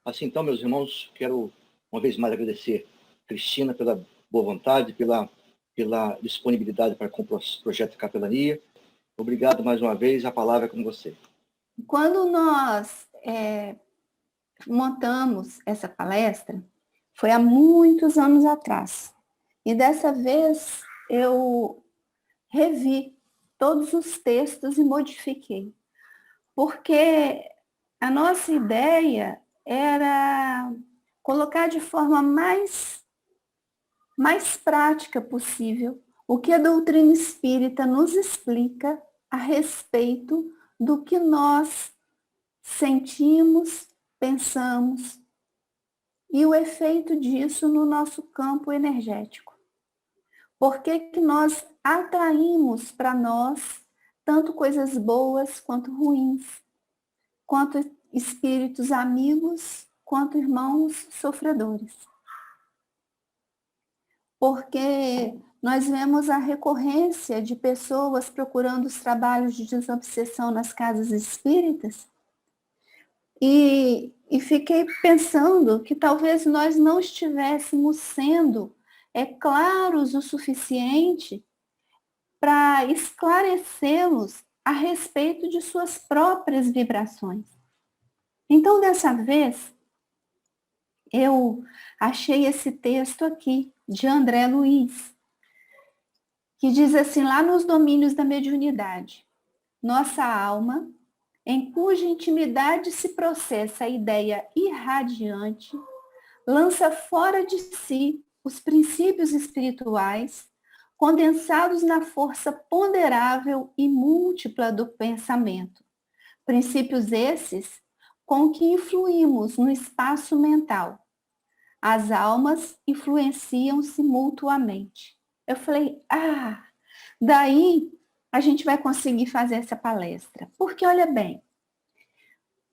Assim, então, meus irmãos, quero uma vez mais agradecer Cristina pela boa vontade, pela disponibilidade para com o projeto de capelania. Obrigado mais uma vez, a palavra é com você. Quando nós montamos essa palestra, foi há muitos anos atrás. E dessa vez eu revi todos os textos e modifiquei. Porque a nossa ideia era colocar de forma mais prática possível o que a doutrina espírita nos explica a respeito do que nós sentimos, pensamos e o efeito disso no nosso campo energético. Por que que nós atraímos para nós tanto coisas boas quanto ruins, quanto espíritos amigos, quanto irmãos sofredores? Porque nós vemos a recorrência de pessoas procurando os trabalhos de desobsessão nas casas espíritas e fiquei pensando que talvez nós não estivéssemos sendo claros o suficiente para esclarecê-los a respeito de suas próprias vibrações. Então, dessa vez, eu achei esse texto aqui, de André Luiz, que diz assim, lá nos domínios da mediunidade: nossa alma, em cuja intimidade se processa a ideia irradiante, lança fora de si os princípios espirituais condensados na força ponderável e múltipla do pensamento. Princípios esses com que influímos no espaço mental. As almas influenciam-se mutuamente. Eu falei, daí a gente vai conseguir fazer essa palestra. Porque, olha bem,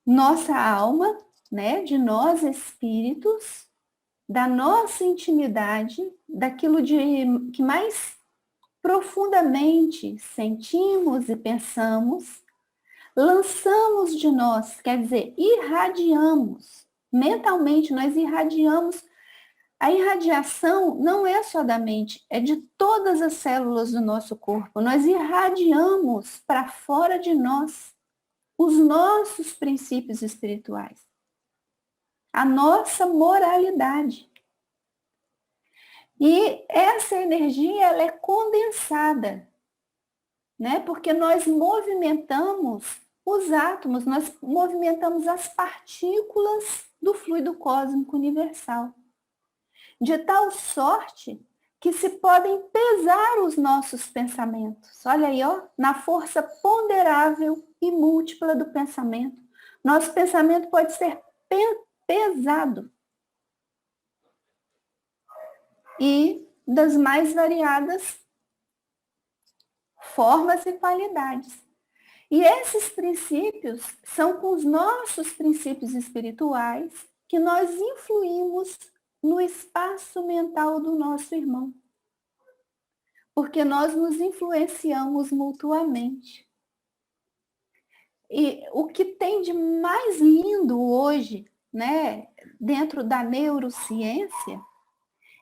nossa alma, né, de nós espíritos, da nossa intimidade, daquilo que mais profundamente sentimos e pensamos, lançamos de nós, quer dizer, irradiamos. Mentalmente, nós irradiamos. A irradiação não é só da mente, é de todas as células do nosso corpo. Nós irradiamos para fora de nós os nossos princípios espirituais, a nossa moralidade. E essa energia, ela é condensada, né? Porque nós movimentamos os átomos, nós movimentamos as partículas do fluido cósmico universal. De tal sorte que se podem pesar os nossos pensamentos. Olha aí, ó, na força ponderável e múltipla do pensamento. Nosso pensamento pode ser pesado. E das mais variadas formas e qualidades. E esses princípios são com os nossos princípios espirituais que nós influímos no espaço mental do nosso irmão. Porque nós nos influenciamos mutuamente. E o que tem de mais lindo hoje, né, dentro da neurociência,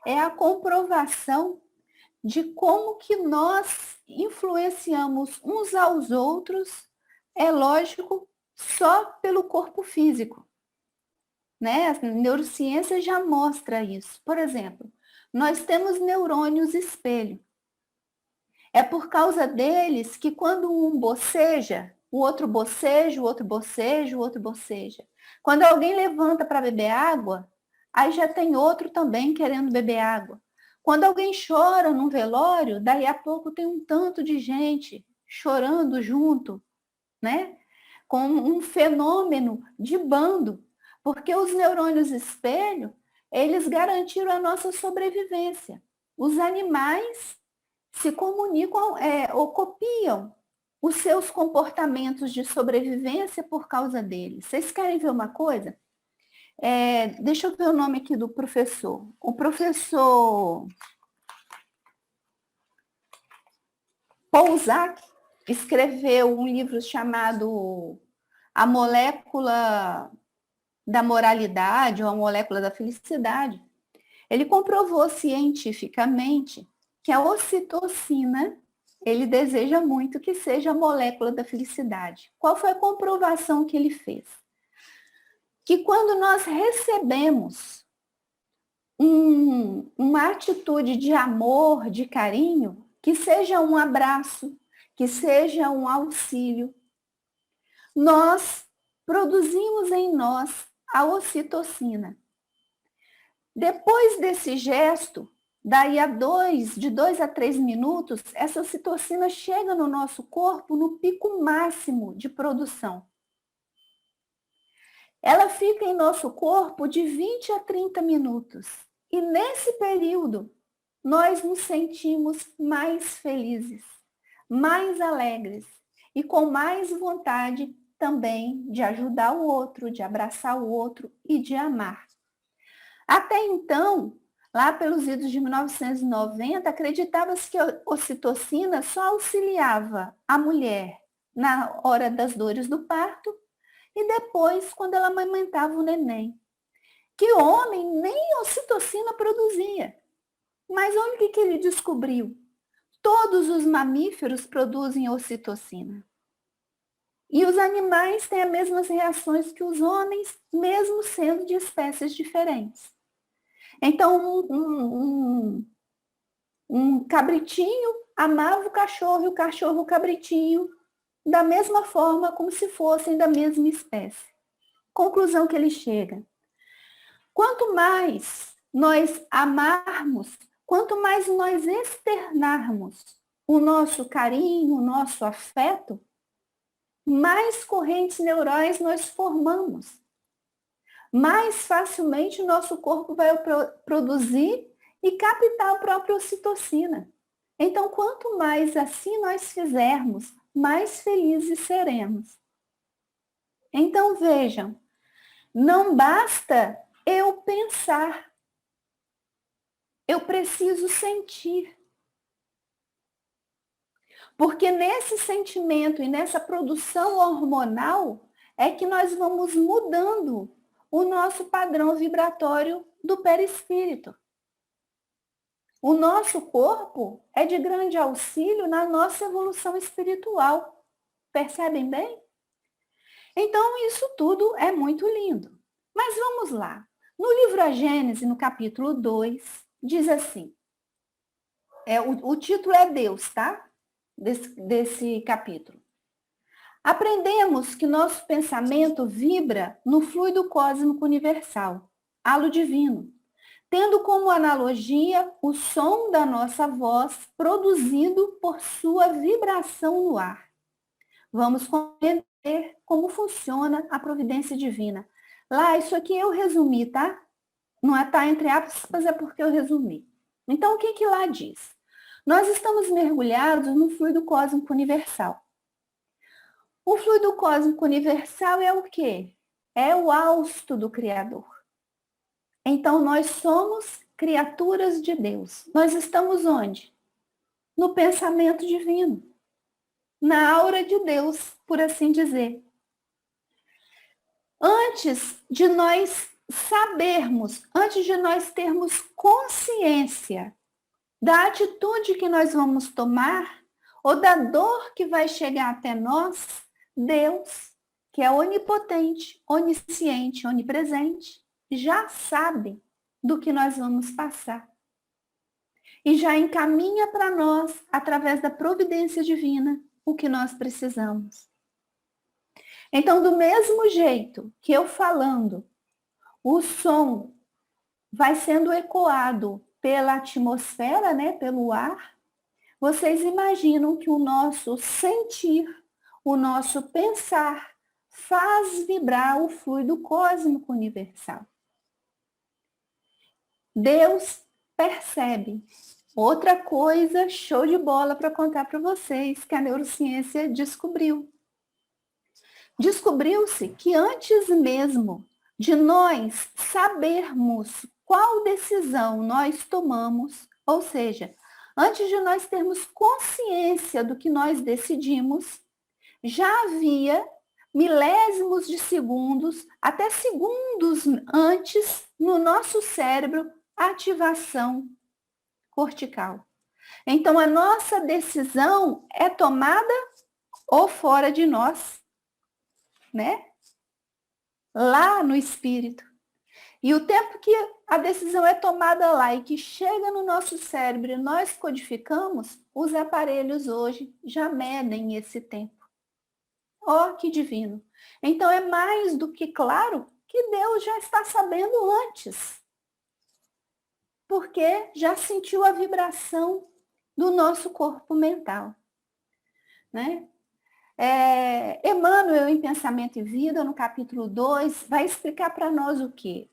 é a comprovação de como que nós influenciamos uns aos outros, é lógico, só pelo corpo físico. Né? A neurociência já mostra isso. Por exemplo, nós temos neurônios espelho. É por causa deles que quando um boceja, o outro boceja, o outro boceja, o outro boceja. Quando alguém levanta para beber água, aí já tem outro também querendo beber água. Quando alguém chora num velório, daí a pouco tem um tanto de gente chorando junto, né? Com um fenômeno de bando. Porque os neurônios espelho, eles garantiram a nossa sobrevivência. Os animais se comunicam ou copiam os seus comportamentos de sobrevivência por causa deles. Vocês querem ver uma coisa? Deixa eu ver o nome aqui do professor. O professor Pouzak escreveu um livro chamado A Molécula da moralidade ou a molécula da felicidade. Ele comprovou cientificamente que a ocitocina, ele deseja muito que seja a molécula da felicidade. Qual foi a comprovação que ele fez? Que quando nós recebemos uma atitude de amor, de carinho, que seja um abraço, que seja um auxílio, nós produzimos em nós a ocitocina. Depois desse gesto, daí de 2 a 3 minutos, essa ocitocina chega no nosso corpo no pico máximo de produção. Ela fica em nosso corpo de 20 a 30 minutos. E nesse período, nós nos sentimos mais felizes, mais alegres e com mais vontade também de ajudar o outro, de abraçar o outro e de amar. Até então, lá pelos idos de 1990, acreditava-se que a ocitocina só auxiliava a mulher na hora das dores do parto e depois quando ela amamentava o neném. Que o homem nem ocitocina produzia. Mas olha o que ele descobriu. Todos os mamíferos produzem ocitocina. E os animais têm as mesmas reações que os homens, mesmo sendo de espécies diferentes. Então, um cabritinho amava o cachorro e o cachorro o cabritinho, da mesma forma como se fossem da mesma espécie. Conclusão que ele chega. Quanto mais nós amarmos, quanto mais nós externarmos o nosso carinho, o nosso afeto, mais correntes neurais nós formamos. Mais facilmente o nosso corpo vai produzir e captar a própria ocitocina. Então, quanto mais assim nós fizermos, mais felizes seremos. Então, vejam, não basta eu pensar, eu preciso sentir. Porque nesse sentimento e nessa produção hormonal é que nós vamos mudando o nosso padrão vibratório do perispírito. O nosso corpo é de grande auxílio na nossa evolução espiritual. Percebem bem? Então, isso tudo é muito lindo. Mas vamos lá. No livro A Gênese, no capítulo 2, diz assim. O título é Deus, tá? Desse capítulo. Aprendemos que nosso pensamento vibra no fluido cósmico universal, halo divino, tendo como analogia o som da nossa voz produzido por sua vibração no ar. Vamos compreender como funciona a providência divina. Lá, isso aqui eu resumi, tá? Não é tá entre aspas, é porque eu resumi. Então, o que que lá diz? Nós estamos mergulhados no fluido cósmico universal. O fluido cósmico universal é o quê? É o hausto do Criador. Então, nós somos criaturas de Deus. Nós estamos onde? No pensamento divino. Na aura de Deus, por assim dizer. Antes de nós sabermos, antes de nós termos consciência da atitude que nós vamos tomar ou da dor que vai chegar até nós, Deus, que é onipotente, onisciente, onipresente, já sabe do que nós vamos passar. E já encaminha para nós, através da providência divina, o que nós precisamos. Então, do mesmo jeito que eu falando, o som vai sendo ecoado pela atmosfera, né, pelo ar, vocês imaginam que o nosso sentir, o nosso pensar, faz vibrar o fluido cósmico universal. Deus percebe. Outra coisa, show de bola para contar para vocês, que a neurociência descobriu. Descobriu-se que antes mesmo de nós sabermos qual decisão nós tomamos, ou seja, antes de nós termos consciência do que nós decidimos, já havia milésimos de segundos, até segundos antes, no nosso cérebro, a ativação cortical. Então, a nossa decisão é tomada ou fora de nós, né? Lá no espírito. E o tempo que a decisão é tomada lá e que chega no nosso cérebro e nós codificamos, os aparelhos hoje já medem esse tempo. Oh, que divino! Então é mais do que claro que Deus já está sabendo antes. Porque já sentiu a vibração do nosso corpo mental. Né? Emmanuel, em Pensamento e Vida, no capítulo 2, vai explicar para nós o quê?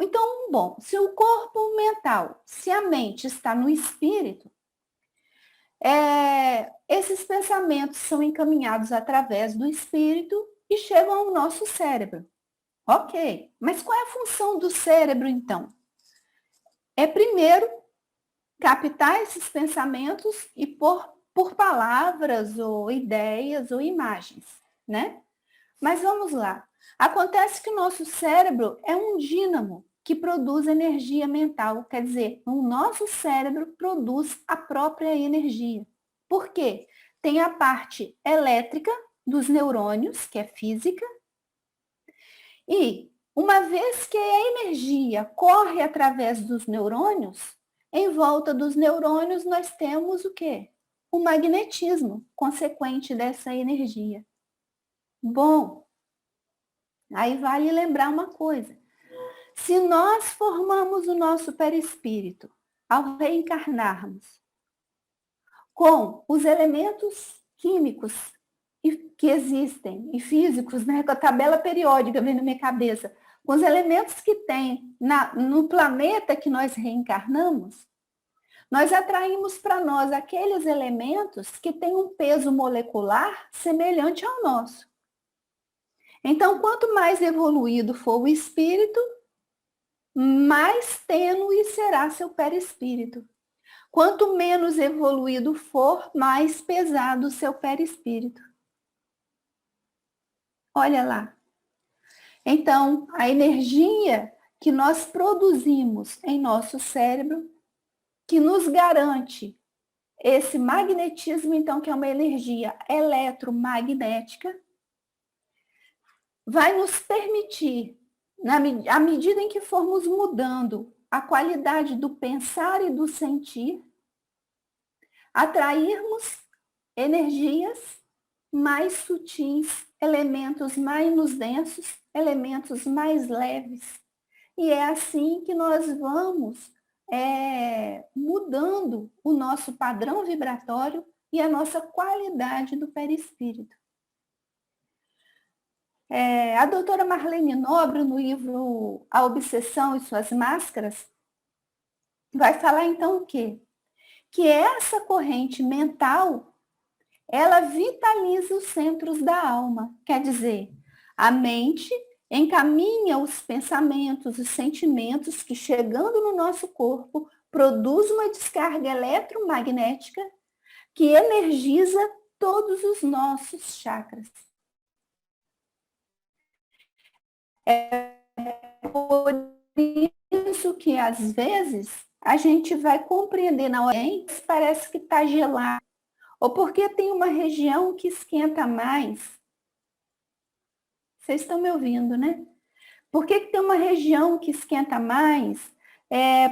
Então, bom, se o corpo mental, se a mente está no espírito, esses pensamentos são encaminhados através do espírito e chegam ao nosso cérebro. Ok, mas qual é a função do cérebro, então? Primeiro, captar esses pensamentos e pôr por palavras ou ideias ou imagens, né? Mas vamos lá. Acontece que o nosso cérebro é um dínamo que produz energia mental, quer dizer, o nosso cérebro produz a própria energia. Por quê? Tem a parte elétrica dos neurônios, que é física, e uma vez que a energia corre através dos neurônios, em volta dos neurônios nós temos o quê? O magnetismo consequente dessa energia. Bom, aí vale lembrar uma coisa. Se nós formamos o nosso perispírito ao reencarnarmos com os elementos químicos que existem e físicos, né, com a tabela periódica vem na minha cabeça, com os elementos que tem no planeta que nós reencarnamos, nós atraímos para nós aqueles elementos que têm um peso molecular semelhante ao nosso. Então, quanto mais evoluído for o espírito, mais tênue será seu perispírito. Quanto menos evoluído for, mais pesado o seu perispírito. Olha lá. Então, a energia que nós produzimos em nosso cérebro, que nos garante esse magnetismo, então, que é uma energia eletromagnética, vai nos permitir, à medida em que formos mudando a qualidade do pensar e do sentir, atrairmos energias mais sutis, elementos mais densos, elementos mais leves. E é assim que nós vamos mudando o nosso padrão vibratório e a nossa qualidade do perispírito. A doutora Marlene Nobre, no livro A Obsessão e Suas Máscaras, vai falar então o quê? Que essa corrente mental, ela vitaliza os centros da alma. Quer dizer, a mente encaminha os pensamentos, os sentimentos que, chegando no nosso corpo, produz uma descarga eletromagnética que energiza todos os nossos chakras. É por isso que, às vezes, a gente vai compreender na hora, parece que está gelado, ou porque tem uma região que esquenta mais. Vocês estão me ouvindo, né? Por que tem uma região que esquenta mais?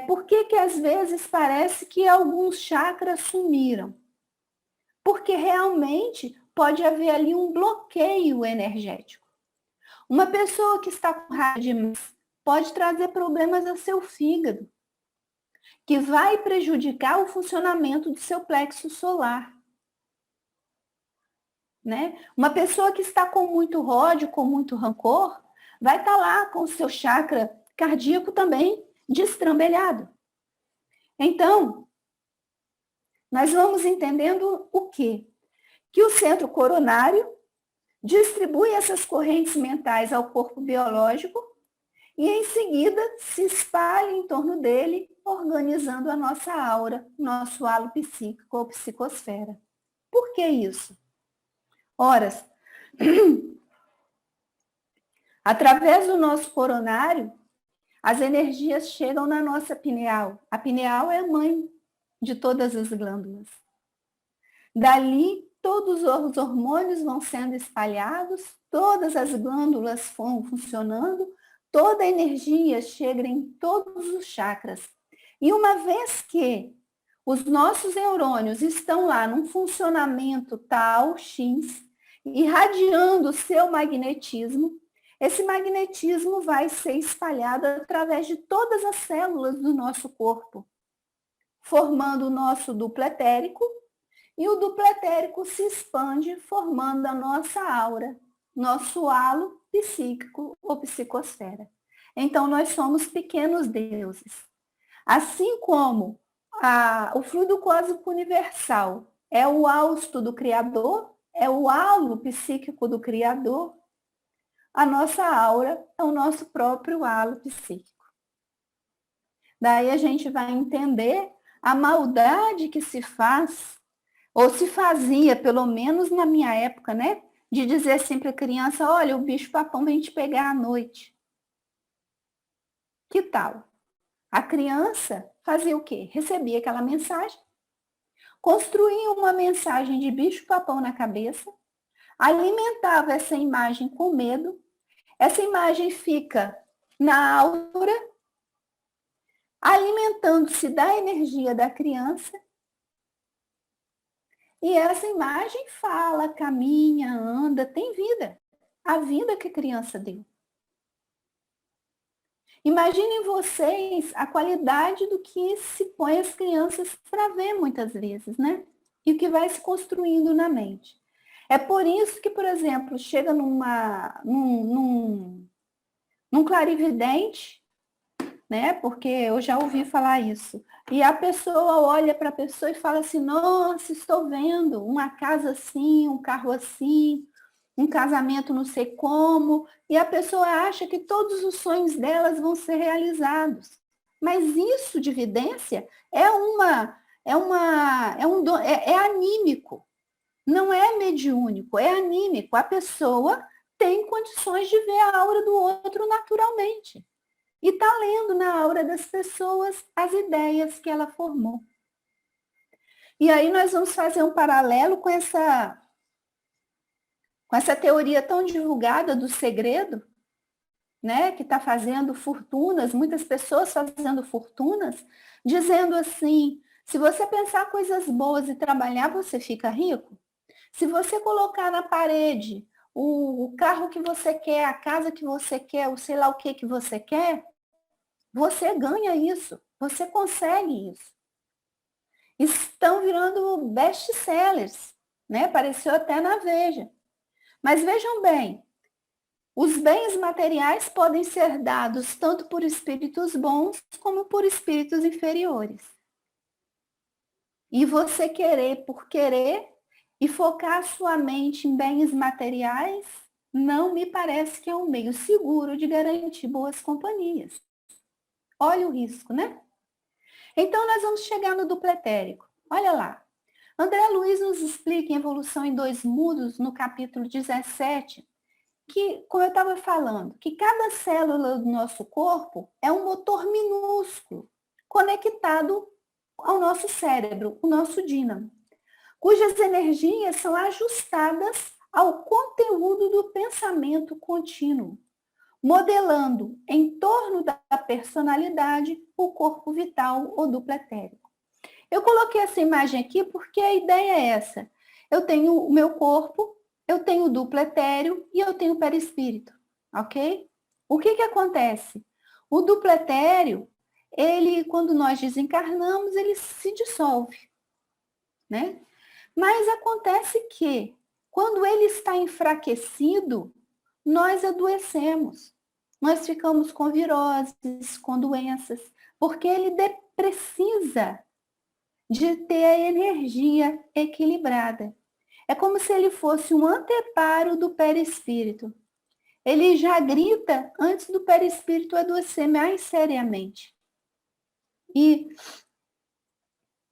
Por que às vezes parece que alguns chakras sumiram? Porque realmente pode haver ali um bloqueio energético. Uma pessoa que está com raiva demais pode trazer problemas ao seu fígado, que vai prejudicar o funcionamento do seu plexo solar. Né? Uma pessoa que está com muito ódio, com muito rancor, vai estar lá com o seu chakra cardíaco também destrambelhado. Então, nós vamos entendendo o quê? Que o centro coronário distribui essas correntes mentais ao corpo biológico e, em seguida, se espalha em torno dele, organizando a nossa aura, nosso halo psíquico ou psicosfera. Por que isso? Ora, Através do nosso coronário, as energias chegam na nossa pineal. A pineal é a mãe de todas as glândulas. Dali, todos os hormônios vão sendo espalhados, todas as glândulas vão funcionando, toda a energia chega em todos os chakras. E uma vez que os nossos neurônios estão lá num funcionamento tal, X, irradiando o seu magnetismo, esse magnetismo vai ser espalhado através de todas as células do nosso corpo, formando o nosso duplo etérico, e o duplo etérico se expande, formando a nossa aura, nosso halo psíquico ou psicosfera. Então, nós somos pequenos deuses. Assim como o fluido cósmico universal é o hausto do Criador, é o halo psíquico do Criador, a nossa aura é o nosso próprio halo psíquico. Daí a gente vai entender a maldade que se faz, ou se fazia, pelo menos na minha época, né? De dizer assim para a criança, olha, o bicho-papão vem te pegar à noite. Que tal? A criança fazia o quê? Recebia aquela mensagem, construía uma mensagem de bicho-papão na cabeça, alimentava essa imagem com medo, essa imagem fica na aura, alimentando-se da energia da criança, e essa imagem fala, caminha, anda, tem vida. A vida que a criança deu. Imaginem vocês a qualidade do que se põe as crianças para ver muitas vezes, né? E o que vai se construindo na mente. É por isso que, por exemplo, chega num clarividente, né? Porque eu já ouvi falar isso. E a pessoa olha para a pessoa e fala assim, nossa, estou vendo uma casa assim, um carro assim, um casamento não sei como, e a pessoa acha que todos os sonhos delas vão ser realizados. Mas isso de vidência é anímico, não é mediúnico, é anímico. A pessoa tem condições de ver a aura do outro naturalmente. E está lendo na aura das pessoas as ideias que ela formou. E aí nós vamos fazer um paralelo com essa teoria tão divulgada do segredo, né, que está fazendo fortunas, muitas pessoas fazendo fortunas, dizendo assim, se você pensar coisas boas e trabalhar, você fica rico. Se você colocar na parede o carro que você quer, a casa que você quer, o sei lá o que você quer, você ganha isso, você consegue isso. Estão virando best-sellers, né? Apareceu até na Veja. Mas vejam bem, os bens materiais podem ser dados tanto por espíritos bons como por espíritos inferiores. E você querer por querer e focar a sua mente em bens materiais não me parece que é um meio seguro de garantir boas companhias. Olha o risco, né? Então, nós vamos chegar no duplo etérico. Olha lá. André Luiz nos explica em Evolução em Dois Mundos, no capítulo 17, que, como eu estava falando, que cada célula do nosso corpo é um motor minúsculo, conectado ao nosso cérebro, o nosso dínamo, cujas energias são ajustadas ao conteúdo do pensamento contínuo, modelando em torno da personalidade o corpo vital ou duplo etérico. Eu coloquei essa imagem aqui porque a ideia é essa. Eu tenho o meu corpo, eu tenho o duplo etéreo e eu tenho o perispírito, ok? O que acontece? O duplo etéreo, ele, quando nós desencarnamos, ele se dissolve, né? Mas acontece que, quando ele está enfraquecido, nós adoecemos. Nós ficamos com viroses, com doenças, porque ele precisa de ter a energia equilibrada. É como se ele fosse um anteparo do perispírito. Ele já grita antes do perispírito adoecer mais seriamente. E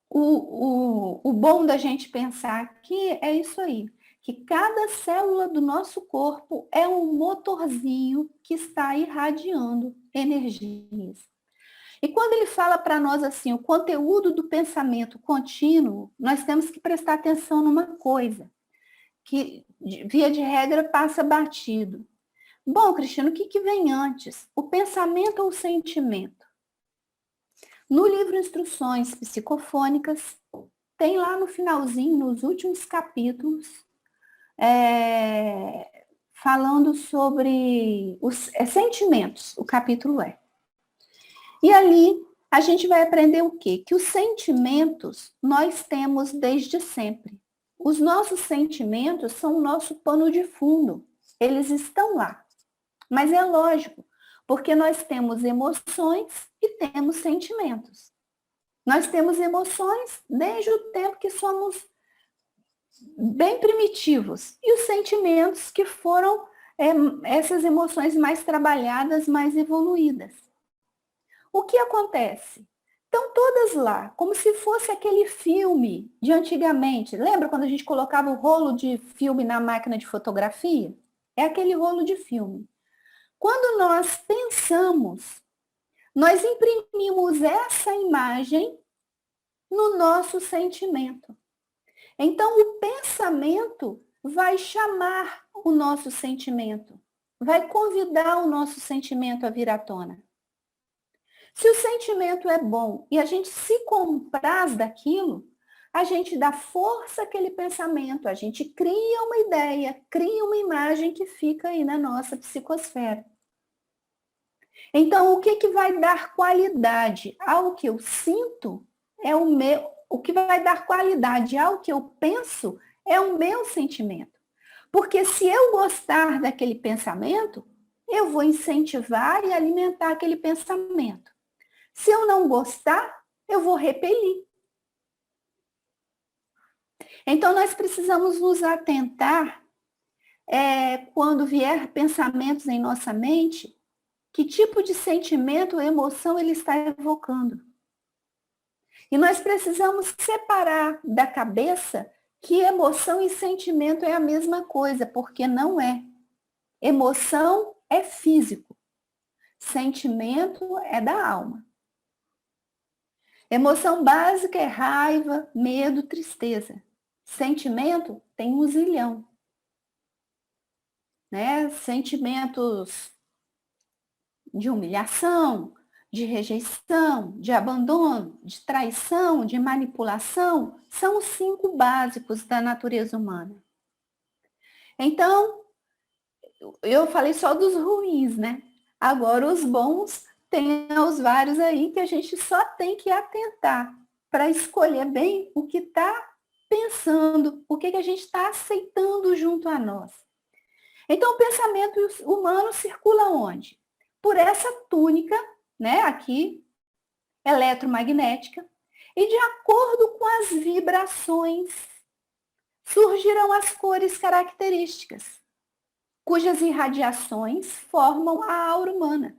o bom da gente pensar aqui é isso aí, que cada célula do nosso corpo é um motorzinho que está irradiando energias. E quando ele fala para nós assim, o conteúdo do pensamento contínuo, nós temos que prestar atenção numa coisa, que via de regra passa batido. Bom, Cristiano, o que vem antes? O pensamento ou o sentimento? No livro Instruções Psicofônicas, tem lá no finalzinho, nos últimos capítulos, falando sobre os sentimentos, o capítulo é. E ali a gente vai aprender o quê? Que os sentimentos nós temos desde sempre. Os nossos sentimentos são o nosso pano de fundo. Eles estão lá. Mas é lógico, porque nós temos emoções e temos sentimentos. Nós temos emoções desde o tempo que somos bem primitivos. E os sentimentos que foram essas emoções mais trabalhadas, mais evoluídas. O que acontece? Estão todas lá, como se fosse aquele filme de antigamente. Lembra quando a gente colocava o rolo de filme na máquina de fotografia? É aquele rolo de filme. Quando nós pensamos, nós imprimimos essa imagem no nosso sentimento. Então, o pensamento vai chamar o nosso sentimento, vai convidar o nosso sentimento a vir à tona. Se o sentimento é bom e a gente se compraz daquilo, a gente dá força àquele pensamento, a gente cria uma ideia, cria uma imagem que fica aí na nossa psicosfera. Então, o que vai dar qualidade ao que eu sinto é o que vai dar qualidade ao que eu penso é o meu sentimento. Porque se eu gostar daquele pensamento, eu vou incentivar e alimentar aquele pensamento. Se eu não gostar, eu vou repelir. Então, nós precisamos nos atentar, quando vier pensamentos em nossa mente, que tipo de sentimento ou emoção ele está evocando. E nós precisamos separar da cabeça que emoção e sentimento é a mesma coisa, porque não é. Emoção é físico, sentimento é da alma. Emoção básica é raiva, medo, tristeza. Sentimento tem um zilhão. Né? Sentimentos de humilhação, de rejeição, de abandono, de traição, de manipulação, são os 5 básicos da natureza humana. Então, eu falei só dos ruins, né? Agora, os bons, tem os vários aí que a gente só tem que atentar para escolher bem o que está pensando, o que a gente está aceitando junto a nós. Então, o pensamento humano circula onde? Por essa túnica, né, aqui, eletromagnética, e de acordo com as vibrações, surgirão as cores características, cujas irradiações formam a aura humana.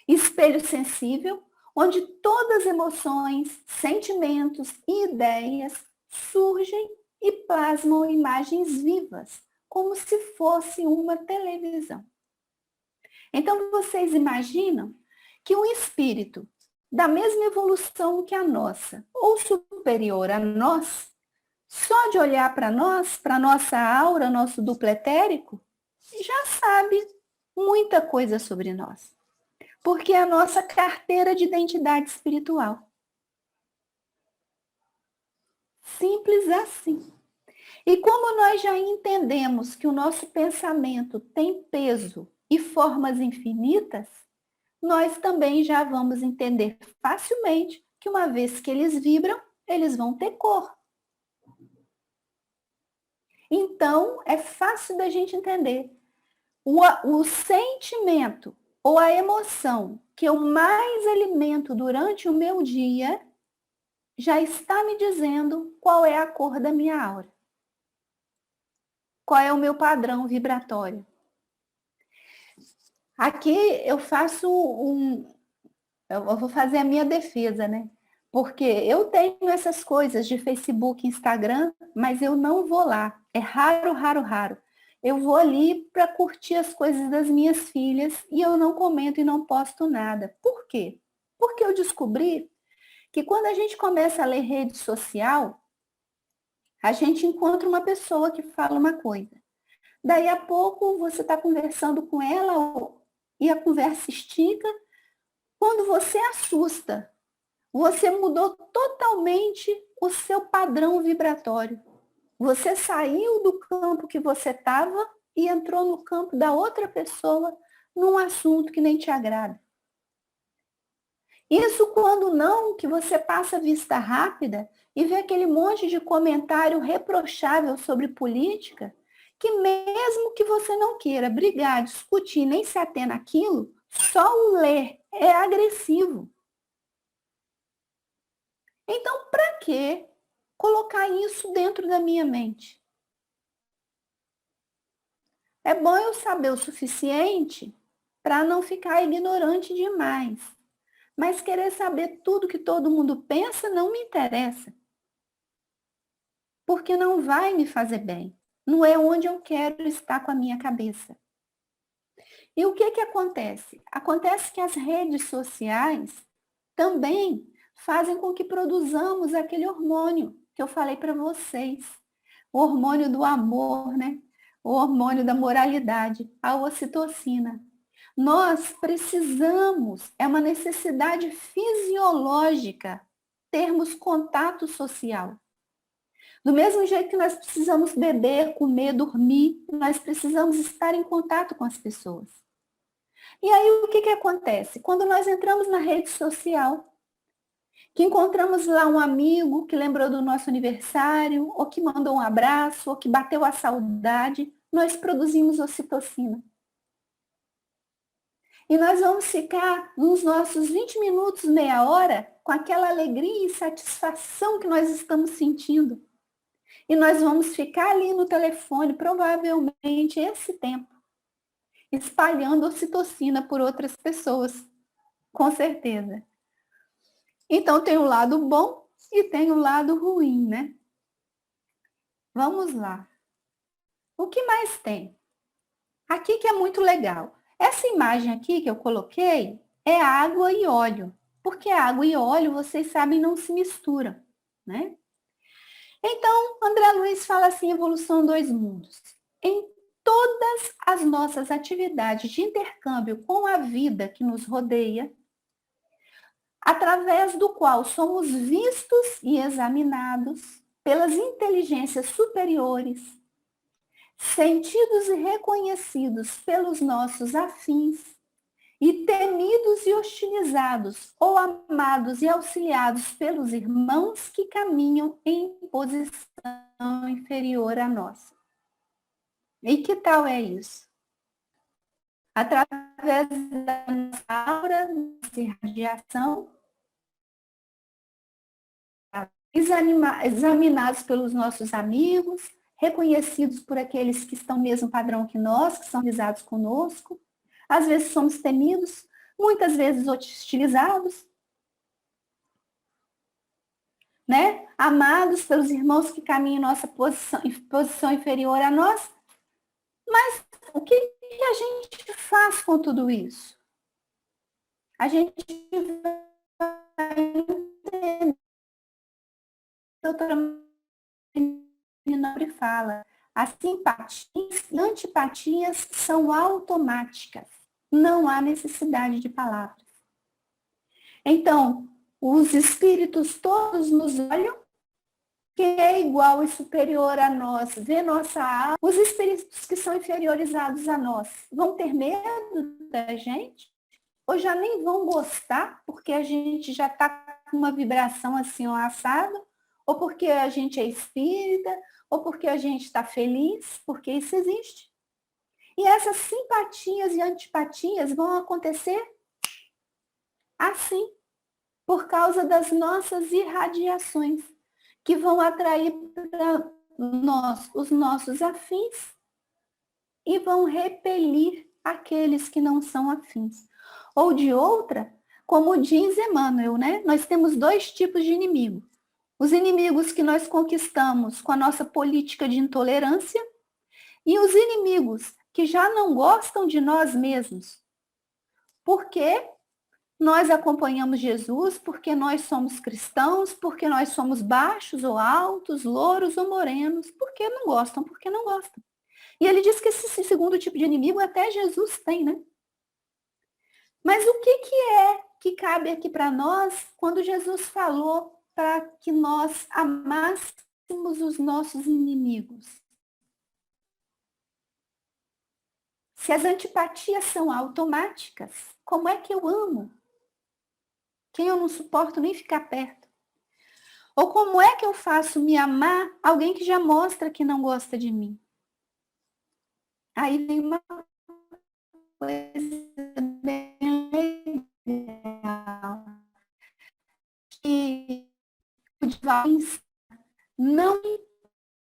Espelho sensível, onde todas as emoções, sentimentos e ideias surgem e plasmam imagens vivas, como se fosse uma televisão. Então, vocês imaginam que um espírito da mesma evolução que a nossa, ou superior a nós, só de olhar para nós, para nossa aura, nosso duplo etérico, já sabe muita coisa sobre nós. Porque é a nossa carteira de identidade espiritual. Simples assim. E como nós já entendemos que o nosso pensamento tem peso e formas infinitas, nós também já vamos entender facilmente que uma vez que eles vibram, eles vão ter cor. Então, é fácil da gente entender. O sentimento ou a emoção que eu mais alimento durante o meu dia já está me dizendo qual é a cor da minha aura. Qual é o meu padrão vibratório. Aqui eu faço eu vou fazer a minha defesa, né? Porque eu tenho essas coisas de Facebook, Instagram, mas eu não vou lá. É raro, raro, raro. Eu vou ali para curtir as coisas das minhas filhas e eu não comento e não posto nada. Por quê? Porque eu descobri que quando a gente começa a ler rede social, a gente encontra uma pessoa que fala uma coisa. Daí a pouco você está conversando com ela e a conversa estica. Quando você assusta, você mudou totalmente o seu padrão vibratório. Você saiu do campo que você estava e entrou no campo da outra pessoa num assunto que nem te agrada. Isso quando não, que você passa a vista rápida e vê aquele monte de comentário reprochável sobre política, que mesmo que você não queira brigar, discutir, nem se ater naquilo, só o ler é agressivo. Então, para que colocar isso dentro da minha mente? É bom eu saber o suficiente para não ficar ignorante demais. Mas querer saber tudo que todo mundo pensa não me interessa. Porque não vai me fazer bem. Não é onde eu quero estar com a minha cabeça. E o que acontece? Acontece que as redes sociais também fazem com que produzamos aquele hormônio que eu falei para vocês. O hormônio do amor, né? O hormônio da moralidade, a ocitocina. Nós precisamos, é uma necessidade fisiológica, termos contato social. Do mesmo jeito que nós precisamos beber, comer, dormir, nós precisamos estar em contato com as pessoas. E aí o que acontece? Quando nós entramos na rede social, que encontramos lá um amigo que lembrou do nosso aniversário, ou que mandou um abraço, ou que bateu a saudade, nós produzimos ocitocina. E nós vamos ficar nos nossos 20 minutos, meia hora, com aquela alegria e satisfação que nós estamos sentindo. E nós vamos ficar ali no telefone, provavelmente esse tempo, espalhando ocitocina por outras pessoas, com certeza. Então tem o lado bom e tem o lado ruim, né? Vamos lá. O que mais tem? Aqui que é muito legal. Essa imagem aqui que eu coloquei é água e óleo, porque água e óleo, vocês sabem, não se misturam, né? Então, André Luiz fala assim, evolução dois mundos. Em todas as nossas atividades de intercâmbio com a vida que nos rodeia, através do qual somos vistos e examinados pelas inteligências superiores, sentidos e reconhecidos pelos nossos afins, e temidos e hostilizados, ou amados e auxiliados pelos irmãos que caminham em posição inferior à nossa. E que tal é isso? Através da nossa aura de radiação, examinados pelos nossos amigos, reconhecidos por aqueles que estão no mesmo padrão que nós, que são visados conosco. Às vezes somos temidos, muitas vezes hostilizados, né? Amados pelos irmãos que caminham em nossa posição inferior a nós. Mas o que a gente faz com tudo isso? A gente vai entender. A doutora Minori fala, as simpatias e antipatias são automáticas. Não há necessidade de palavras. Então, os espíritos todos nos olham, quem é igual e superior a nós, vê nossa alma. Os espíritos que são inferiorizados a nós vão ter medo da gente? Ou já nem vão gostar, porque a gente já está com uma vibração assim, assado? Ou porque a gente é espírita? Ou porque a gente está feliz? Porque isso existe. E essas simpatias e antipatias vão acontecer assim, por causa das nossas irradiações, que vão atrair para nós os nossos afins e vão repelir aqueles que não são afins. Ou de outra, como diz Emmanuel, né? Nós temos dois tipos de inimigo. Os inimigos que nós conquistamos com a nossa política de intolerância e os inimigos que já não gostam de nós mesmos. Porque nós acompanhamos Jesus, porque nós somos cristãos, porque nós somos baixos ou altos, louros ou morenos, porque não gostam, porque não gostam. E ele diz que esse segundo tipo de inimigo até Jesus tem, né? Mas o que é que cabe aqui para nós quando Jesus falou para que nós amássemos os nossos inimigos? Se as antipatias são automáticas, como é que eu amo quem eu não suporto nem ficar perto? Ou como é que eu faço me amar alguém que já mostra que não gosta de mim? Aí vem uma coisa bem legal. Que o Divaldo não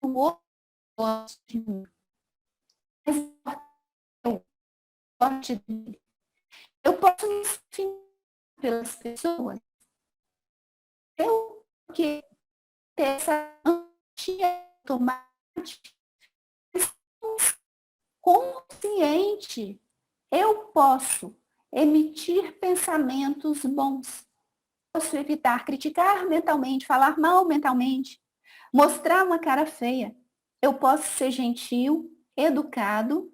o outro gosta de mim, mas eu gosto dele. Eu posso me definir pelas pessoas. Eu que ter essa antia automática, consciente, eu posso emitir pensamentos bons. Posso evitar criticar mentalmente, falar mal mentalmente, mostrar uma cara feia. Eu posso ser gentil, educado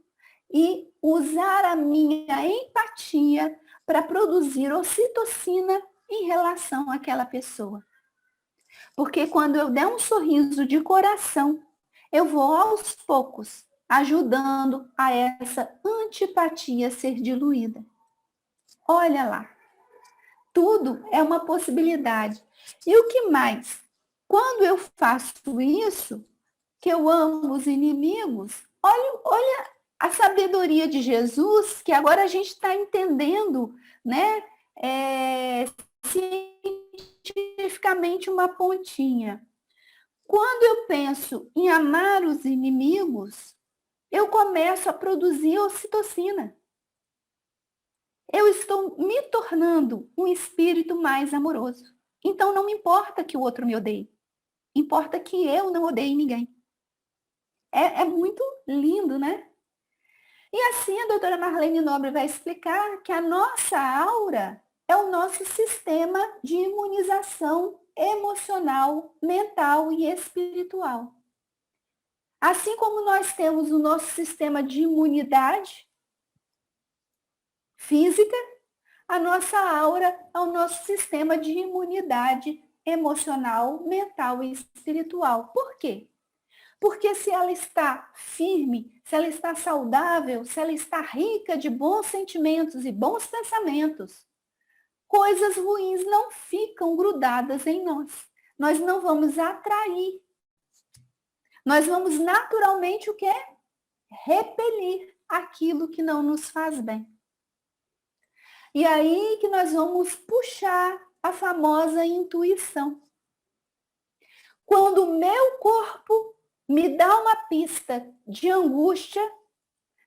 e usar a minha empatia para produzir ocitocina em relação àquela pessoa. Porque quando eu der um sorriso de coração, eu vou aos poucos ajudando a essa antipatia ser diluída. Olha lá, tudo é uma possibilidade. E o que mais? Quando eu faço isso, que eu amo os inimigos, olha a sabedoria de Jesus, que agora a gente está entendendo, né? Cientificamente uma pontinha. Quando eu penso em amar os inimigos, eu começo a produzir ocitocina. Eu estou me tornando um espírito mais amoroso. Então não me importa que o outro me odeie. Importa que eu não odeie ninguém. É muito lindo, né? E assim a doutora Marlene Nobre vai explicar que a nossa aura é o nosso sistema de imunização emocional, mental e espiritual. Assim como nós temos o nosso sistema de imunidade física, a nossa aura é o nosso sistema de imunidade emocional, mental e espiritual. Por quê? Porque se ela está firme, se ela está saudável, se ela está rica de bons sentimentos e bons pensamentos, coisas ruins não ficam grudadas em nós. Nós não vamos atrair. Nós vamos naturalmente o quê? Repelir aquilo que não nos faz bem. E aí que nós vamos puxar a famosa intuição. Quando o meu corpo me dá uma pista de angústia,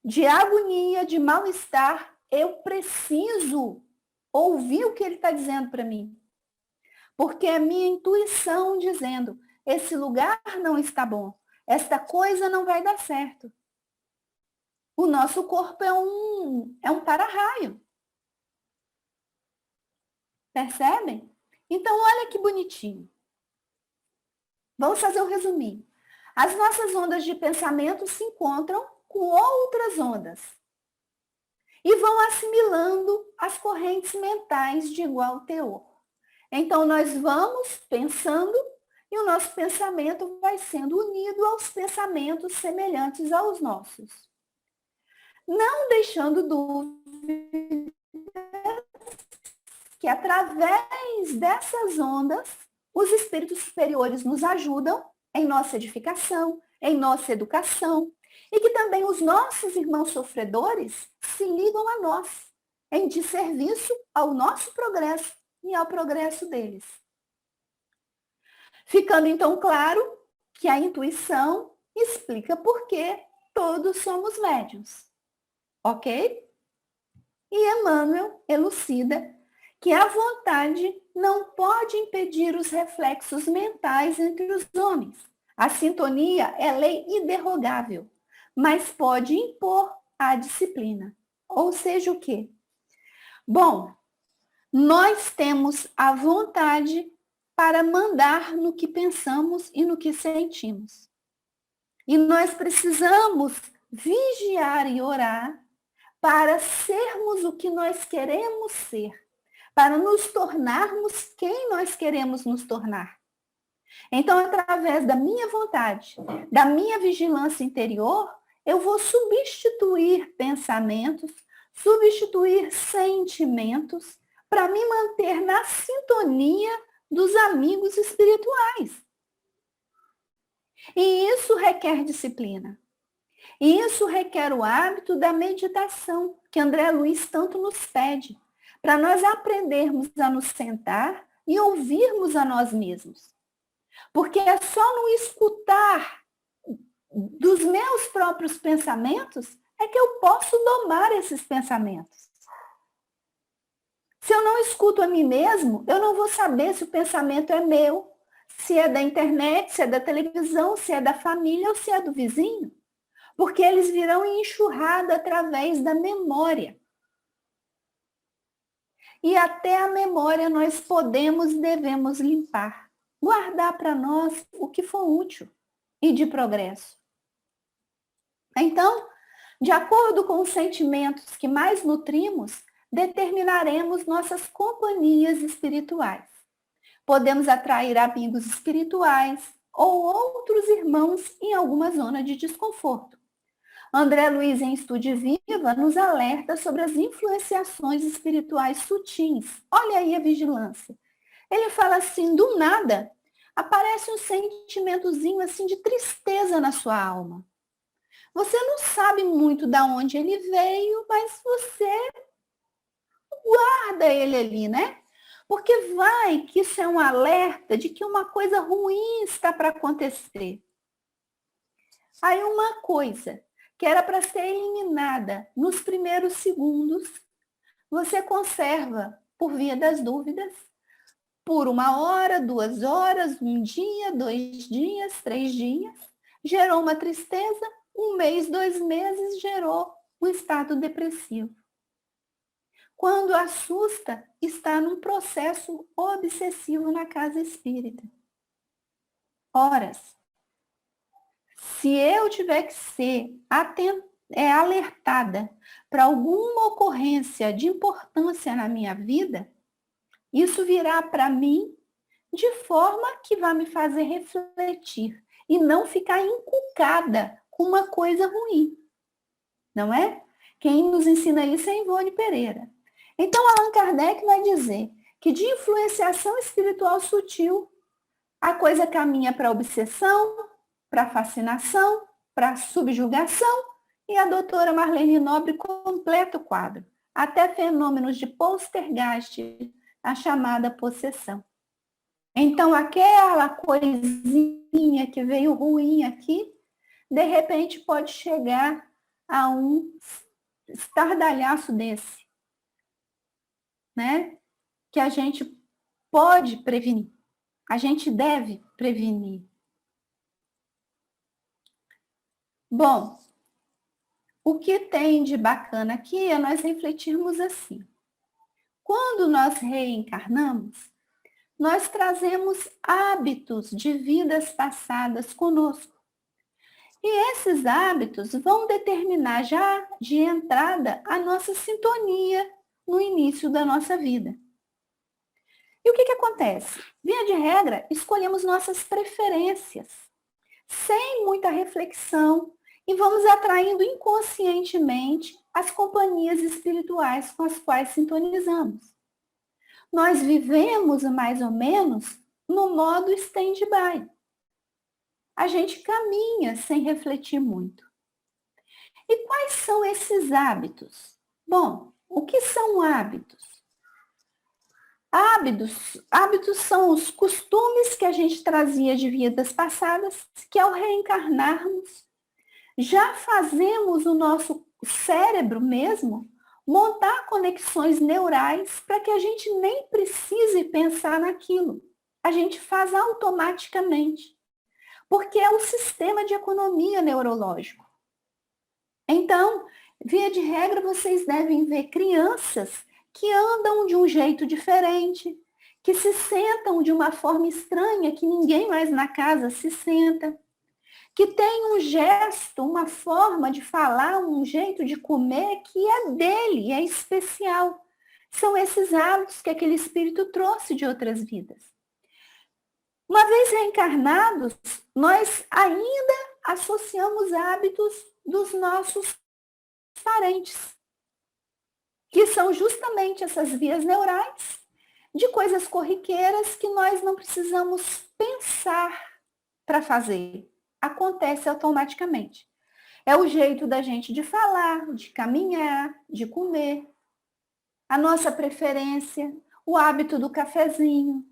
de agonia, de mal-estar, eu preciso ouvir o que ele está dizendo para mim. Porque é a minha intuição dizendo, esse lugar não está bom, esta coisa não vai dar certo. O nosso corpo é um para-raio. Percebem? Então, olha que bonitinho. Vamos fazer um resuminho. As nossas ondas de pensamento se encontram com outras ondas e vão assimilando as correntes mentais de igual teor. Então, nós vamos pensando e o nosso pensamento vai sendo unido aos pensamentos semelhantes aos nossos. Não deixando dúvida que através dessas ondas, os espíritos superiores nos ajudam em nossa edificação, em nossa educação, e que também os nossos irmãos sofredores se ligam a nós, em de serviço ao nosso progresso e ao progresso deles. Ficando então claro que a intuição explica por que todos somos médiuns, ok? E Emmanuel elucida que a vontade não pode impedir os reflexos mentais entre os homens. A sintonia é lei inderrogável, mas pode impor a disciplina. Ou seja, o quê? Bom, nós temos a vontade para mandar no que pensamos e no que sentimos. E nós precisamos vigiar e orar para sermos o que nós queremos ser, para nos tornarmos quem nós queremos nos tornar. Então, através da minha vontade, da minha vigilância interior, eu vou substituir pensamentos, substituir sentimentos para me manter na sintonia dos amigos espirituais. E isso requer disciplina. E isso requer o hábito da meditação, que André Luiz tanto nos pede, para nós aprendermos a nos sentar e ouvirmos a nós mesmos. Porque é só no escutar dos meus próprios pensamentos é que eu posso domar esses pensamentos. Se eu não escuto a mim mesmo, eu não vou saber se o pensamento é meu, se é da internet, se é da televisão, se é da família ou se é do vizinho. Porque eles virão em enxurrada através da memória. E até a memória nós podemos e devemos limpar. Guardar para nós o que for útil e de progresso. Então, de acordo com os sentimentos que mais nutrimos, determinaremos nossas companhias espirituais. Podemos atrair amigos espirituais ou outros irmãos em alguma zona de desconforto. André Luiz, em Estude Viva, nos alerta sobre as influenciações espirituais sutis. Olha aí a vigilância. Ele fala assim, do nada, aparece um sentimentozinho assim de tristeza na sua alma. Você não sabe muito de onde ele veio, mas você guarda ele ali, né? Porque vai que isso é um alerta de que uma coisa ruim está para acontecer. Aí uma coisa que era para ser eliminada nos primeiros segundos, você conserva por via das dúvidas, por 1 hora, 2 horas, 1 dia, 2 dias, 3 dias, gerou uma tristeza, 1 mês, 2 meses, gerou um estado depressivo. Quando assusta, está num processo obsessivo na casa espírita. Horas. Se eu tiver que ser alertada para alguma ocorrência de importância na minha vida, isso virá para mim de forma que vai me fazer refletir e não ficar encucada com uma coisa ruim. Não é? Quem nos ensina isso é Ivone Pereira. Então, Allan Kardec vai dizer que de influenciação espiritual sutil, a coisa caminha para a obsessão, para a fascinação, para a subjugação, e a doutora Marlene Nobre completa o quadro, até fenômenos de poltergeist, a chamada possessão. Então, aquela coisinha que veio ruim aqui, de repente pode chegar a um estardalhaço desse, né? Que a gente pode prevenir, a gente deve prevenir. Bom, o que tem de bacana aqui é nós refletirmos assim. Quando nós reencarnamos, nós trazemos hábitos de vidas passadas conosco. E esses hábitos vão determinar já de entrada a nossa sintonia no início da nossa vida. E o que acontece? Via de regra, escolhemos nossas preferências, sem muita reflexão, e vamos atraindo inconscientemente as companhias espirituais com as quais sintonizamos. Nós vivemos mais ou menos no modo stand-by. A gente caminha sem refletir muito. E quais são esses hábitos? Bom, o que são hábitos? Hábitos são os costumes que a gente trazia de vidas passadas, que ao reencarnarmos, já fazemos o nosso cérebro mesmo montar conexões neurais para que a gente nem precise pensar naquilo. A gente faz automaticamente, porque é um sistema de economia neurológico. Então, via de regra, vocês devem ver crianças que andam de um jeito diferente, que se sentam de uma forma estranha, que ninguém mais na casa se senta, que tem um gesto, uma forma de falar, um jeito de comer que é dele, é especial. São esses hábitos que aquele espírito trouxe de outras vidas. Uma vez reencarnados, nós ainda associamos hábitos dos nossos parentes, que são justamente essas vias neurais de coisas corriqueiras que nós não precisamos pensar para fazer. Acontece automaticamente. É o jeito da gente de falar, de caminhar, de comer, a nossa preferência, o hábito do cafezinho,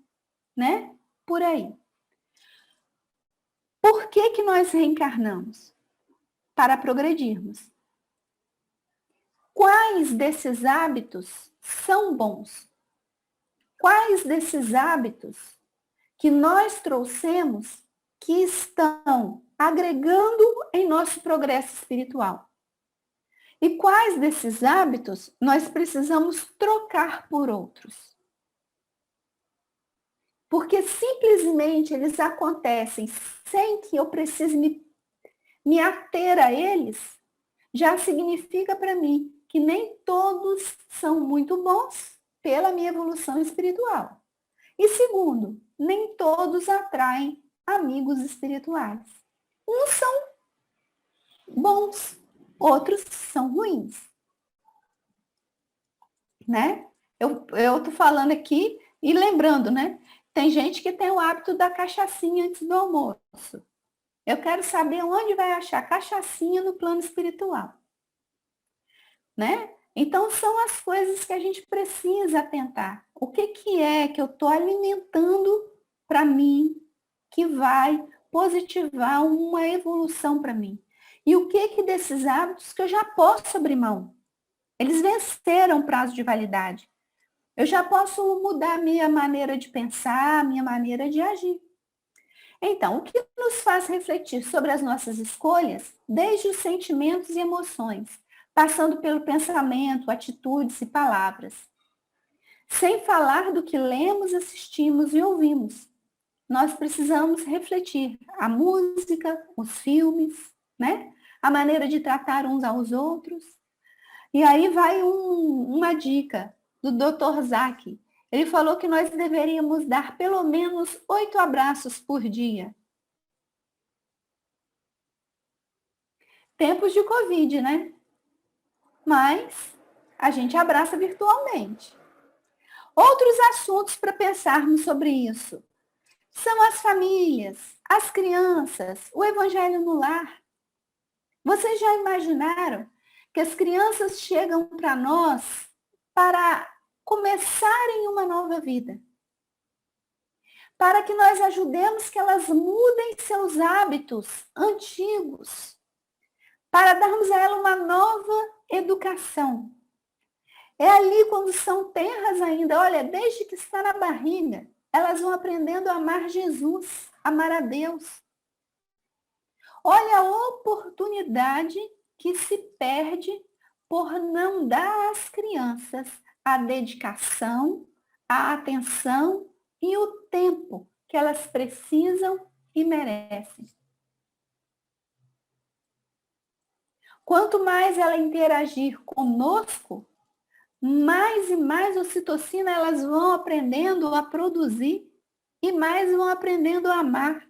né? Por aí. Por que que nós reencarnamos? Para progredirmos. Quais desses hábitos são bons? Quais desses hábitos que nós trouxemos que estão agregando em nosso progresso espiritual? E quais desses hábitos nós precisamos trocar por outros? Porque simplesmente eles acontecem sem que eu precise me ater a eles, já significa para mim que nem todos são muito bons pela minha evolução espiritual. E segundo, nem todos atraem amigos espirituais. Uns são bons, outros são ruins. Né? Eu tô falando aqui e lembrando, né? Tem gente que tem o hábito da cachaçinha antes do almoço. Eu quero saber onde vai achar cachaçinha no plano espiritual. Né? Então, são as coisas que a gente precisa atentar. O que é que eu estou alimentando para mim que vai positivar uma evolução para mim? E o que desses hábitos que eu já posso abrir mão? Eles venceram o prazo de validade. Eu já posso mudar minha maneira de pensar, minha maneira de agir. Então, o que nos faz refletir sobre as nossas escolhas, desde os sentimentos e emoções, passando pelo pensamento, atitudes e palavras. Sem falar do que lemos, assistimos e ouvimos. Nós precisamos refletir a música, os filmes, né? A maneira de tratar uns aos outros. E aí vai uma dica do Dr. Zaki. Ele falou que nós deveríamos dar pelo menos 8 abraços por dia. Tempos de Covid, né? Mas a gente abraça virtualmente. Outros assuntos para pensarmos sobre isso são as famílias, as crianças, o evangelho no lar. Vocês já imaginaram que as crianças chegam para nós para começarem uma nova vida? Para que nós ajudemos que elas mudem seus hábitos antigos, para darmos a ela uma nova educação. É ali quando são tenras ainda, olha, desde que está na barriga, elas vão aprendendo a amar Jesus, amar a Deus. Olha a oportunidade que se perde por não dar às crianças a dedicação, a atenção e o tempo que elas precisam e merecem. Quanto mais ela interagir conosco, mais e mais ocitocina elas vão aprendendo a produzir e mais vão aprendendo a amar.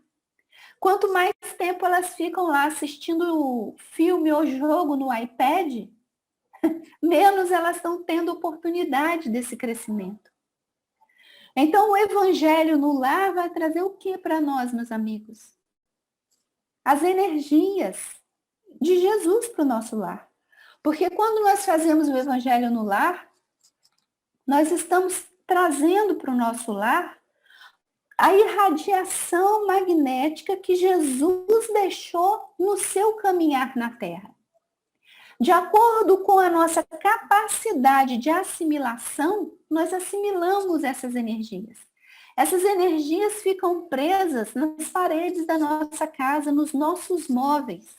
Quanto mais tempo elas ficam lá assistindo filme ou jogo no iPad, menos elas estão tendo oportunidade desse crescimento. Então, o evangelho no lar vai trazer o que para nós, meus amigos? As energias de Jesus para o nosso lar. Porque quando nós fazemos o evangelho no lar, nós estamos trazendo para o nosso lar a irradiação magnética que Jesus deixou no seu caminhar na Terra. De acordo com a nossa capacidade de assimilação, nós assimilamos essas energias. Essas energias ficam presas nas paredes da nossa casa, nos nossos móveis.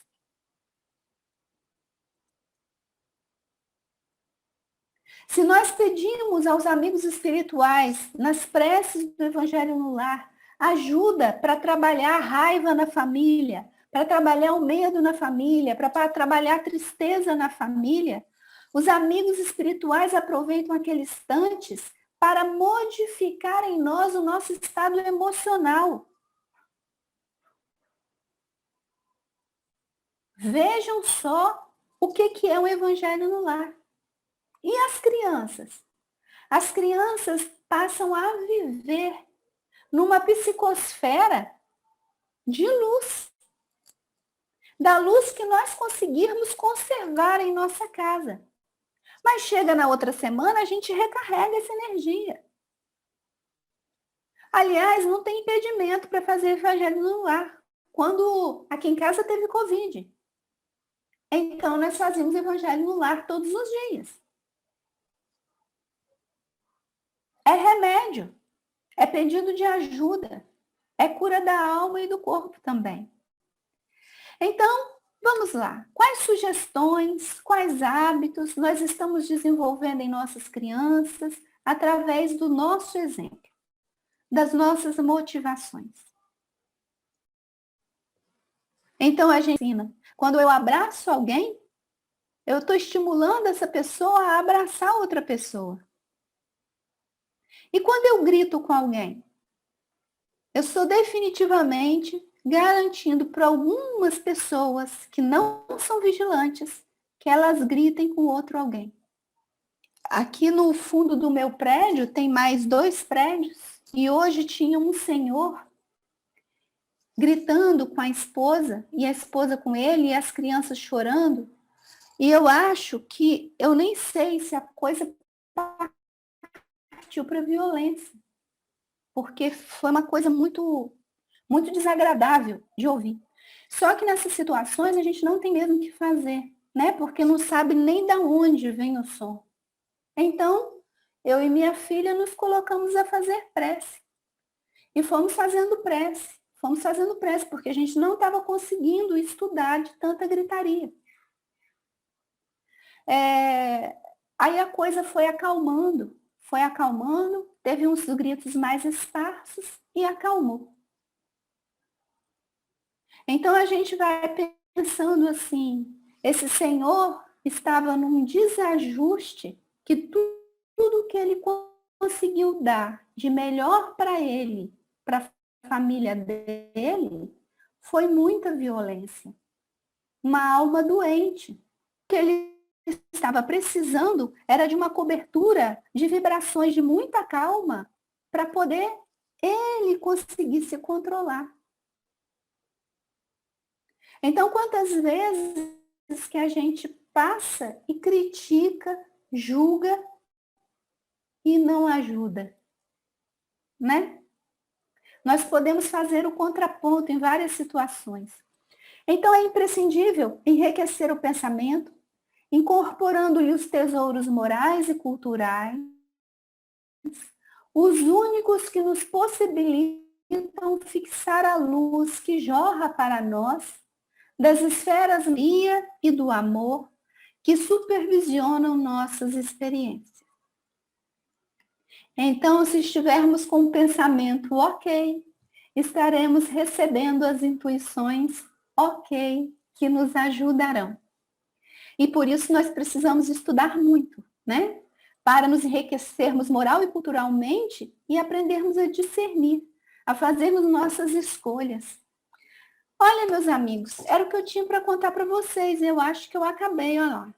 Se nós pedimos aos amigos espirituais, nas preces do Evangelho no Lar, ajuda para trabalhar a raiva na família, para trabalhar o medo na família, para trabalhar a tristeza na família, os amigos espirituais aproveitam aqueles instantes para modificar em nós o nosso estado emocional. Vejam só o que é o Evangelho no Lar. E as crianças? As crianças passam a viver numa psicosfera de luz. Da luz que nós conseguirmos conservar em nossa casa. Mas chega na outra semana, a gente recarrega essa energia. Aliás, não tem impedimento para fazer Evangelho no Lar. Quando aqui em casa teve Covid. Então, nós fazíamos Evangelho no Lar todos os dias. É remédio, é pedido de ajuda, é cura da alma e do corpo também. Então, vamos lá. Quais sugestões, quais hábitos nós estamos desenvolvendo em nossas crianças através do nosso exemplo, das nossas motivações? Então, a gente ensina. Quando eu abraço alguém, eu estou estimulando essa pessoa a abraçar outra pessoa. E quando eu grito com alguém, eu estou definitivamente garantindo para algumas pessoas que não são vigilantes que elas gritem com outro alguém. Aqui no fundo do meu prédio tem mais 2 prédios e hoje tinha um senhor gritando com a esposa e a esposa com ele e as crianças chorando. E eu acho que, eu nem sei se a coisa partiu para violência, porque foi uma coisa muito, muito desagradável de ouvir. Só que nessas situações a gente não tem mesmo o que fazer, né? Porque não sabe nem de onde vem o som. Então, eu e minha filha nos colocamos a fazer prece. E fomos fazendo prece, porque a gente não estava conseguindo estudar de tanta gritaria. Aí a coisa foi acalmando, teve uns gritos mais esparsos e acalmou. Então a gente vai pensando assim, esse senhor estava num desajuste que tudo que ele conseguiu dar de melhor para ele, para a família dele, foi muita violência. Uma alma doente, que ele estava precisando era de uma cobertura de vibrações de muita calma para poder ele conseguir se controlar. Então, quantas vezes que a gente passa e critica, julga e não ajuda, né? Nós podemos fazer o contraponto em várias situações. Então, é imprescindível enriquecer o pensamento, incorporando-lhe os tesouros morais e culturais, os únicos que nos possibilitam fixar a luz que jorra para nós das esferas guia e do amor que supervisionam nossas experiências. Então, se estivermos com o pensamento ok, estaremos recebendo as intuições ok que nos ajudarão. E por isso nós precisamos estudar muito, né? Para nos enriquecermos moral e culturalmente e aprendermos a discernir, a fazermos nossas escolhas. Olha, meus amigos, era o que eu tinha para contar para vocês. Eu acho que eu acabei, olha lá.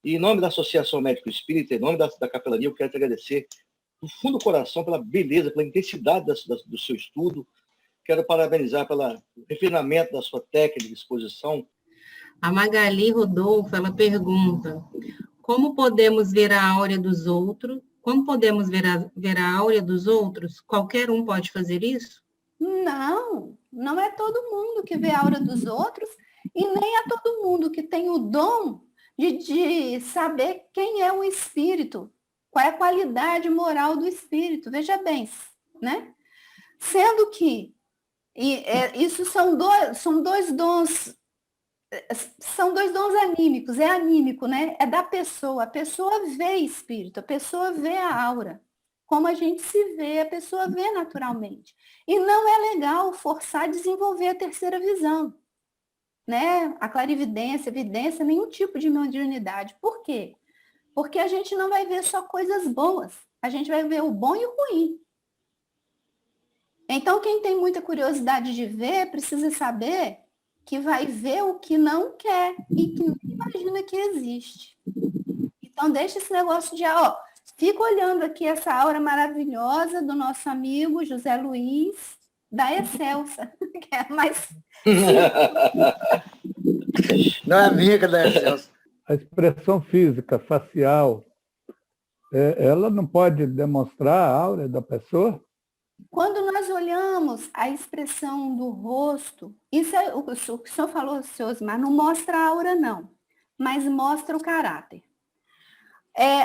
E em nome da Associação Médico Espírita, em nome da Capelania, eu quero te agradecer do fundo do coração pela beleza, pela intensidade do seu estudo. Quero parabenizar pelo refinamento da sua técnica de exposição. A Magali Rodolfo, ela pergunta, como podemos ver a áurea dos outros? Como podemos ver a áurea dos outros? Qualquer um pode fazer isso? Não é todo mundo que vê a aura dos outros e nem é todo mundo que tem o dom de saber quem é o espírito, qual é a qualidade moral do espírito. Veja bem, né? Sendo que isso são dois dons anímicos, é anímico, né? É da pessoa. A pessoa vê espírito, a pessoa vê a aura. Como a gente se vê, a pessoa vê naturalmente. E não é legal forçar a desenvolver a terceira visão, né? A clarividência, a evidência, nenhum tipo de mediunidade. Por quê? Porque a gente não vai ver só coisas boas, a gente vai ver o bom e o ruim. Então, quem tem muita curiosidade de ver, precisa saber que vai ver o que não quer e que não imagina que existe. Então, deixa esse negócio de, fica olhando aqui essa aura maravilhosa do nosso amigo José Luiz, da Excelsa, que é mais Não é a minha que é da Excelsa. A expressão física, facial, ela não pode demonstrar a aura da pessoa? Quando nós olhamos a expressão do rosto, isso é o que o senhor falou, senhor Osmar, não mostra a aura, não, mas mostra o caráter.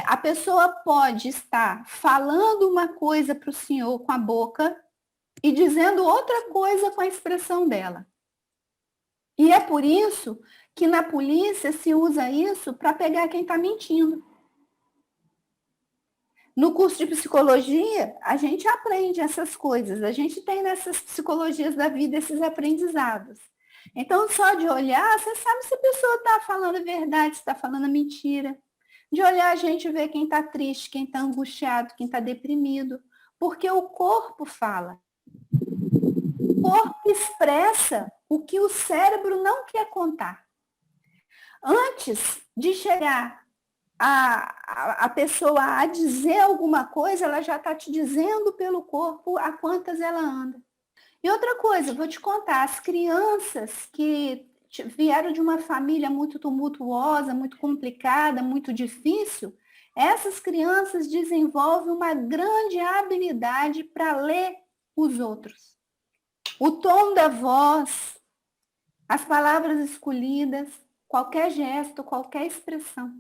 A pessoa pode estar falando uma coisa para o senhor com a boca e dizendo outra coisa com a expressão dela. E é por isso que na polícia se usa isso para pegar quem está mentindo. No curso de psicologia, a gente aprende essas coisas. A gente tem nessas psicologias da vida esses aprendizados. Então, só de olhar, você sabe se a pessoa está falando a verdade, se está falando a mentira. De olhar, a gente vê quem está triste, quem está angustiado, quem está deprimido. Porque o corpo fala. O corpo expressa o que o cérebro não quer contar. Antes de chegar a pessoa a dizer alguma coisa, ela já está te dizendo pelo corpo a quantas ela anda. E outra coisa, vou te contar, as crianças que vieram de uma família muito tumultuosa, muito complicada, muito difícil, essas crianças desenvolvem uma grande habilidade para ler os outros. O tom da voz, as palavras escolhidas, qualquer gesto, qualquer expressão.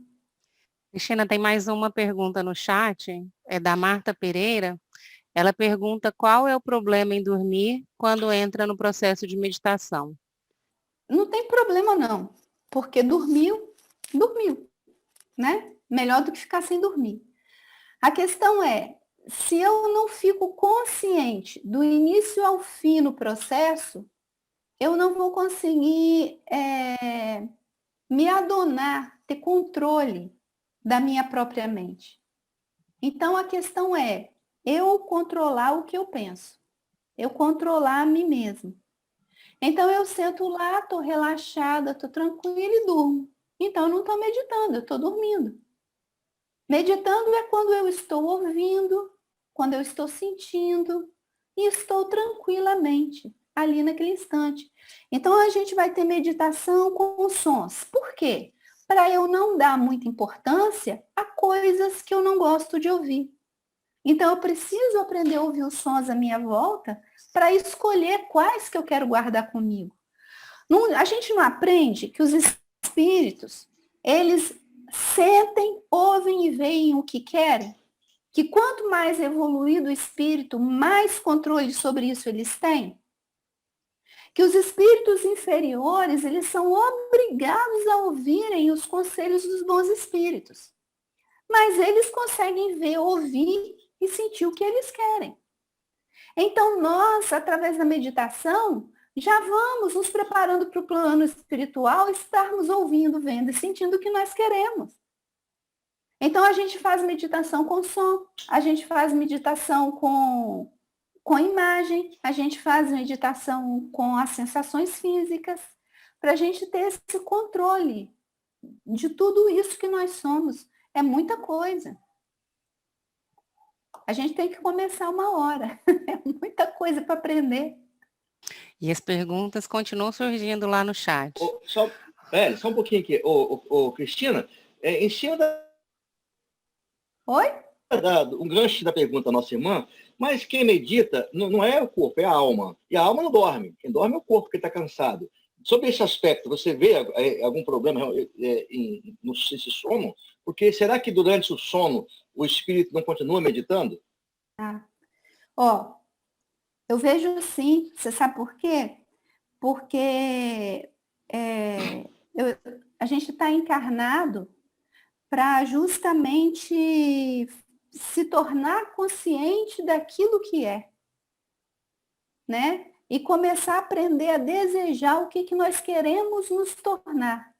Cristina, tem mais uma pergunta no chat, é da Marta Pereira. Ela pergunta qual é o problema em dormir quando entra no processo de meditação. Não tem problema não, porque dormiu, né? Melhor do que ficar sem dormir. A questão é, se eu não fico consciente do início ao fim no processo, eu não vou conseguir me adonar, ter controle da minha própria mente. Então, a questão é eu controlar o que eu penso, eu controlar a mim mesma. Então, eu sento lá, estou relaxada, estou tranquila e durmo. Então, eu não estou meditando, eu estou dormindo. Meditando é quando eu estou ouvindo, quando eu estou sentindo e estou tranquilamente ali naquele instante. Então, a gente vai ter meditação com os sons. Por quê? Para eu não dar muita importância a coisas que eu não gosto de ouvir. Então, eu preciso aprender a ouvir os sons à minha volta para escolher quais que eu quero guardar comigo. A gente não aprende que os espíritos, eles sentem, ouvem e veem o que querem? Que quanto mais evoluído o espírito, mais controle sobre isso eles têm? Que os espíritos inferiores, eles são obrigados a ouvirem os conselhos dos bons espíritos. Mas eles conseguem ver, ouvir e sentir o que eles querem. Então, nós, através da meditação, já vamos nos preparando para o plano espiritual, estarmos ouvindo, vendo e sentindo o que nós queremos. Então, a gente faz meditação com som, a gente faz meditação com imagem, a gente faz meditação com as sensações físicas, para a gente ter esse controle de tudo isso que nós somos. É muita coisa. A gente tem que começar uma hora. É muita coisa para aprender. E as perguntas continuam surgindo lá no chat. Só um pouquinho aqui. Cristina, em cima Oi? um gancho da pergunta da nossa irmã, mas quem medita não é o corpo, é a alma. E a alma não dorme. Quem dorme é o corpo, que está cansado. Sobre esse aspecto, você vê algum problema nesse sono? Porque será que durante o sono o espírito não continua meditando? Ó, eu vejo sim. Você sabe por quê? Porque a gente está encarnado para justamente se tornar consciente daquilo que é, né? E começar a aprender a desejar o que nós queremos nos tornar.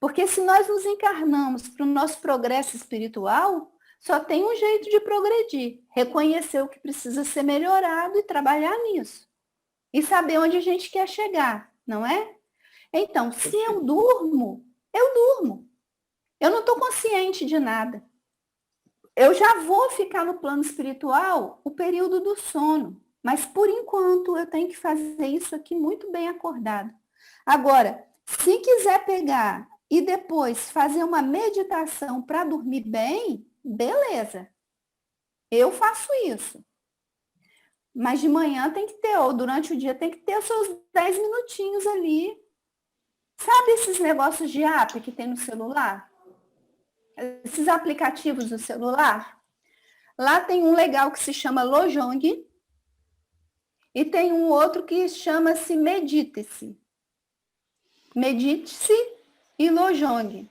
Porque se nós nos encarnamos para o nosso progresso espiritual, só tem um jeito de progredir: reconhecer o que precisa ser melhorado e trabalhar nisso. E saber onde a gente quer chegar, não é? Então, se eu durmo, eu durmo. Eu não estou consciente de nada. Eu já vou ficar no plano espiritual o período do sono. Mas, por enquanto, eu tenho que fazer isso aqui muito bem acordado. Agora, se quiser pegar e depois fazer uma meditação para dormir bem, beleza. Eu faço isso. Mas de manhã tem que ter, ou durante o dia tem que ter os seus 10 minutinhos ali. Sabe esses negócios de app que tem no celular? Esses aplicativos do celular? Lá tem um legal que se chama Lojong e tem um outro que chama-se Medite-se. Medite-se e Lojong.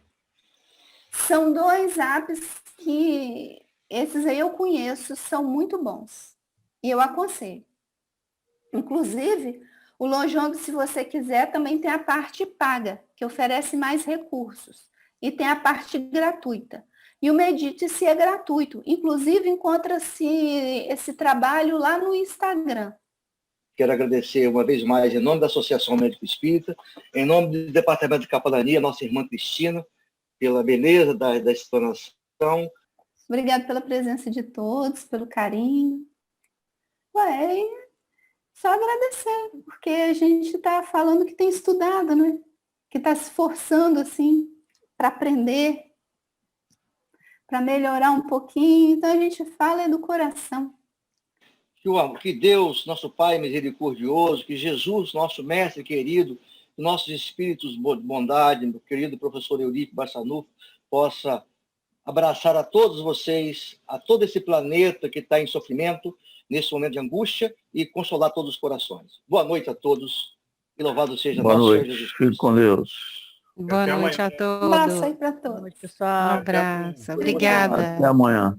São 2 apps que, esses aí eu conheço, são muito bons. E eu aconselho. Inclusive, o Lojong, se você quiser, também tem a parte paga, que oferece mais recursos. E tem a parte gratuita. E o Medite-se é gratuito. Inclusive, encontra-se esse trabalho lá no Instagram. Quero agradecer uma vez mais, em nome da Associação Médico Espírita, em nome do Departamento de Capelania, nossa irmã Cristina, pela beleza da explanação. Obrigada pela presença de todos, pelo carinho. Só agradecer, porque a gente está falando que tem estudado, né? Que está se esforçando, assim, para aprender, para melhorar um pouquinho. Então, a gente fala do coração. Que Deus, nosso Pai misericordioso, que Jesus, nosso mestre querido, nossos espíritos de bondade, meu querido professor Eurico Barçanufo, possa abraçar a todos vocês, a todo esse planeta que está em sofrimento, nesse momento de angústia, e consolar todos os corações. Boa noite a todos e louvado seja nosso Senhor Jesus Cristo. Fique com Deus. Boa noite a todos. Um abraço aí para todos. Um abraço. Obrigada. Até amanhã.